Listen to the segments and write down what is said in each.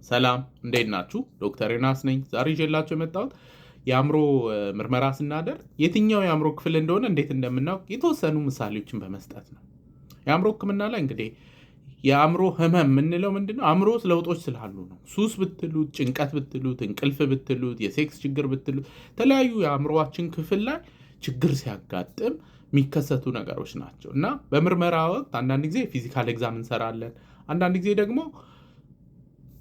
ሰላም እንዴት ናችሁ? ዶክተር ዮናስ ነኝ። ዛሬ ይዤላችሁ የመጣሁት የአእምሮ ምርመራ ስናደርግ የትኛው የአእምሮ ክፍል እንደሆነ እንዴት እንደምናውቅ የተወሰኑ ምሳሌዎችን በመስጠት ነው። የአእምሮ ሕክምና ላይ እንግዲህ የአእምሮ ህመም የምንለው ምንድነው? አእምሮ ለውጦች ስላሉ ነው። ሱስ ብትሉት፣ ጭንቀት ብትሉት፣ እንቅልፍ ብትሉት፣ የሴክስ ችግር ብትሉት፣ የተለያዩ የአእምሮአችን ክፍል ላይ ችግር ሲያጋጥም የሚከሰቱ ነገሮች ናቸው እና በምርመራ ወቅት አንዳንድ ጊዜ ፊዚካል ኤግዛም እንሰራለን፣ አንዳንድ ጊዜ ደግሞ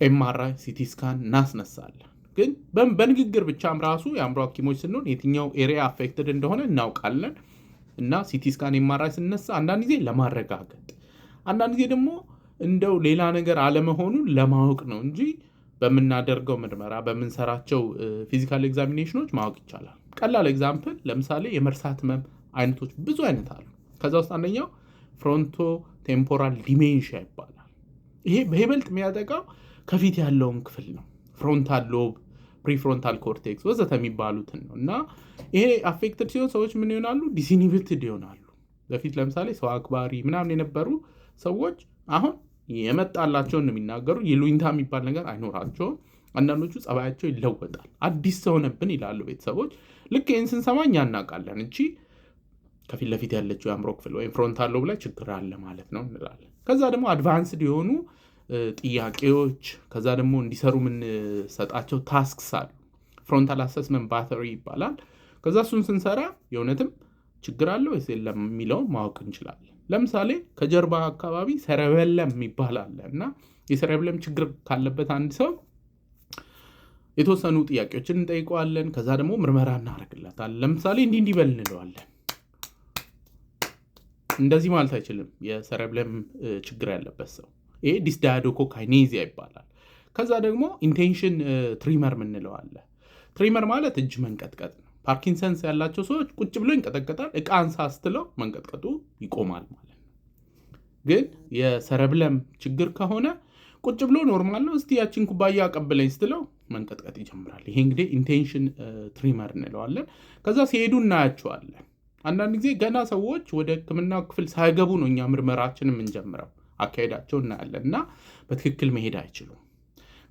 ኤምአርአይ ሲቲ ስካን እናስነሳለን። ግን በንግግር ብቻም ራሱ የአእምሮ ሐኪሞች ስንሆን የትኛው ኤሪያ አፌክትድ እንደሆነ እናውቃለን እና ሲቲ ስካን ኤምአርአይ ስነሳ አንዳንድ ጊዜ ለማረጋገጥ፣ አንዳንድ ጊዜ ደግሞ እንደው ሌላ ነገር አለመሆኑን ለማወቅ ነው እንጂ በምናደርገው ምርመራ በምንሰራቸው ፊዚካል ኤግዛሚኔሽኖች ማወቅ ይቻላል። ቀላል ኤግዛምፕል ለምሳሌ የመርሳት ህመም አይነቶች ብዙ አይነት አሉ። ከዛ ውስጥ አንደኛው ፍሮንቶ ቴምፖራል ዲሜንሺያ ይባላል። ይሄ በይበልጥ የሚያጠቃው ከፊት ያለውን ክፍል ነው። ፍሮንታል ሎብ፣ ፕሪፍሮንታል ኮርቴክስ ወዘተ የሚባሉትን ነው እና ይሄ አፌክትድ ሲሆን ሰዎች ምን ይሆናሉ? ዲስኢንሂቢትድ ይሆናሉ። በፊት ለምሳሌ ሰው አክባሪ ምናምን የነበሩ ሰዎች አሁን የመጣላቸውን ነው የሚናገሩ። ይሉኝታ የሚባል ነገር አይኖራቸውም። አንዳንዶቹ ጸባያቸው ይለወጣል። አዲስ ሰው ነብን ይላሉ ቤተሰቦች። ልክ ይህን ስንሰማ እኛ እናውቃለን እንጂ ከፊት ለፊት ያለችው የአእምሮ ክፍል ወይም ፍሮንታል ሎብ ላይ ችግር አለ ማለት ነው እንላለን። ከዛ ደግሞ አድቫንስድ የሆኑ ጥያቄዎች፣ ከዛ ደግሞ እንዲሰሩ የምንሰጣቸው ታስክስ አሉ። ፍሮንታል አሰስመንት ባተሪ ይባላል። ከዛ እሱን ስንሰራ የእውነትም ችግር አለ ወይስ የለም የሚለውን ማወቅ እንችላለን። ለምሳሌ ከጀርባ አካባቢ ሰረበለም የሚባል አለ እና የሰረበለም ችግር ካለበት አንድ ሰው የተወሰኑ ጥያቄዎችን እንጠይቀዋለን። ከዛ ደግሞ ምርመራ እናደርግለታለን። ለምሳሌ እንዲህ በል እንለዋለን። እንደዚህ ማለት አይችልም የሰረበለም ችግር ያለበት ሰው። ይሄ ዲስዳያዶኮካይኔዚያ ይባላል። ከዛ ደግሞ ኢንቴንሽን ትሪመር ምንለው አለ። ትሪመር ማለት እጅ መንቀጥቀጥ ነው። ፓርኪንሰንስ ያላቸው ሰዎች ቁጭ ብሎ ይንቀጠቀጣል። እቃ አንሳ ስትለው መንቀጥቀጡ ይቆማል ማለት ነው። ግን የሰረብለም ችግር ከሆነ ቁጭ ብሎ ኖርማል ነው። እስቲ ያችን ኩባያ አቀብለኝ ስትለው መንቀጥቀጥ ይጀምራል። ይሄ እንግዲህ ኢንቴንሽን ትሪመር እንለዋለን። ከዛ ሲሄዱ እናያቸዋለን። አንዳንድ ጊዜ ገና ሰዎች ወደ ሕክምና ክፍል ሳይገቡ ነው እኛ ምርመራችን የምንጀምረው። አካሄዳቸው እናያለን እና በትክክል መሄድ አይችሉም።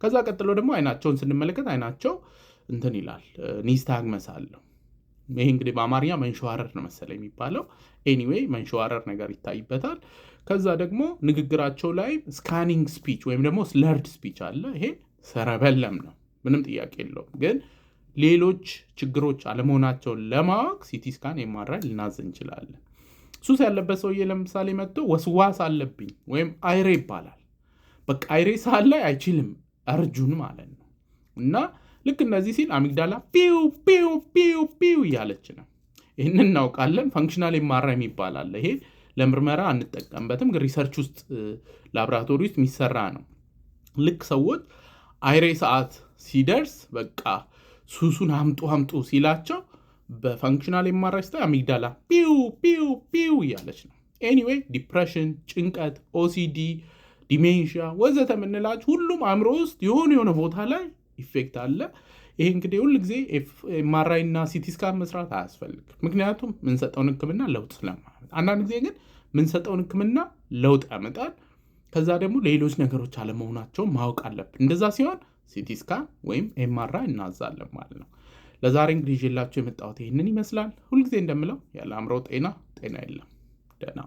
ከዛ ቀጥሎ ደግሞ አይናቸውን ስንመለከት አይናቸው እንትን ይላል፣ ኒስታግመስ አለው። ይሄ እንግዲህ በአማርኛ መንሸዋረር ነው መሰለኝ የሚባለው። ኤኒዌይ መንሸዋረር ነገር ይታይበታል። ከዛ ደግሞ ንግግራቸው ላይ ስካኒንግ ስፒች ወይም ደግሞ ስለርድ ስፒች አለ። ይሄ ሰረበለም ነው፣ ምንም ጥያቄ የለውም። ግን ሌሎች ችግሮች አለመሆናቸውን ለማወቅ ሲቲ ስካን ኤምአርአይ ልናዝ እንችላለን። ሱስ ያለበት ሰውዬ ለምሳሌ መጥቶ ወስዋስ አለብኝ ወይም አይሬ ይባላል። በቃ አይሬ ሰዓት ላይ አይችልም እርጁን ማለት ነው። እና ልክ እንደዚህ ሲል አሚግዳላ ፒው ፒው ፒው ፒው እያለች ነው። ይህንን እናውቃለን። ፋንክሽናል ኤምአርአይ የሚባል አለ። ይሄ ለምርመራ አንጠቀምበትም፣ ግን ሪሰርች ውስጥ ላቦራቶሪ ውስጥ የሚሰራ ነው። ልክ ሰዎች አይሬ ሰዓት ሲደርስ በቃ ሱሱን አምጡ ሲላቸው በፋንክሽናል ኤምአርአይ ስታይ አሚግዳላ ፒው ፒው ፒው እያለች ነው። ኤኒዌይ ዲፕሬሽን፣ ጭንቀት፣ ኦሲዲ፣ ዲሜንሺያ ወዘተ የምንላቸው ሁሉም አእምሮ ውስጥ የሆነ ቦታ ላይ ኢፌክት አለ። ይሄ እንግዲህ ሁል ጊዜ ኤምአርአይ እና ሲቲ ስካን መስራት አያስፈልግም። ምክንያቱም የምንሰጠውን ሕክምና ለውጥ ስለማያመጣ። አንዳንድ ጊዜ ግን የምንሰጠውን ሕክምና ለውጥ ያመጣል። ከዛ ደግሞ ሌሎች ነገሮች አለመሆናቸውን ማወቅ አለብን። እንደዛ ሲሆን ሲቲ ስካን ወይም ኤምአርአይ እናዛለን ማለት ነው። ለዛሬ እንግዲህ ይዤላችሁ የመጣሁት ይህንን ይመስላል። ሁልጊዜ እንደምለው ያለ አእምሮ ጤና የለም። ደህና